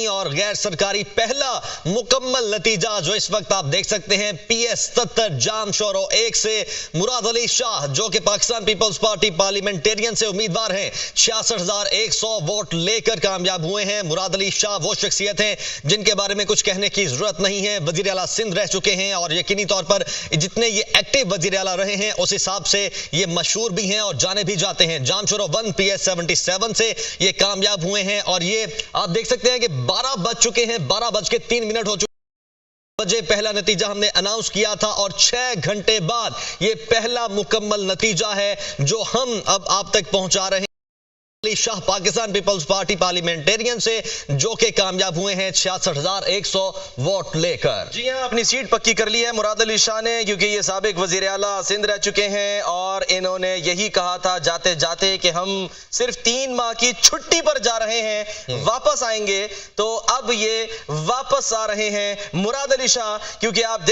اور غیر سرکاری پہلا مکمل نتیجہ جو اس وقت آپ دیکھ سکتے ہیں پی ایس 77 جام شورو 1 سے مراد علی شاہ جو کہ پاکستان پیپلز پارٹی پارلیمنٹیرین سے امیدوار ہیں 66,100 ووٹ لے کر کامیاب ہوئے ہیں۔ مراد علی شاہ وہ شخصیت ہیں جن کے بارے میں کچھ کہنے کی ضرورت نہیں ہے، وزیر اعلیٰ سندھ رہ چکے ہیں اور یقینی طور پر جتنے یہ ایکٹیو وزیر اعلیٰ رہے ہیں اس حساب سے یہ مشہور بھی ہیں اور جانے بھی جاتے ہیں۔ جام شورو 1 پی ایس 77 سے یہ کامیاب ہوئے ہیں اور یہ آپ دیکھ سکتے ہیں کہ 12 بج چکے ہیں، 12:03 ہو چکے بجے پہلا نتیجہ ہم نے اناؤنس کیا تھا اور 6 گھنٹے بعد یہ پہلا مکمل نتیجہ ہے جو ہم اب آپ تک پہنچا رہے ہیں۔ Ali Shah Pakistan Peoples party parliamentarian سے جو کہ کامیاب ہوئے ہیں 66,100 ووٹ لے کر۔ جی ہاں، اپنی سیٹ پکی کر لی ہے مراد علی شاہ نے، کیونکہ یہ سابق وزیر اعلیٰ سندھ رہ چکے ہیں اور انہوں نے یہی کہا تھا جاتے جاتے کہ ہم صرف 3 ماہ کی چھٹی پر جا رہے ہیں، واپس آئیں گے، تو اب یہ واپس آ رہے ہیں مراد علی شاہ، کیونکہ آپ دیکھ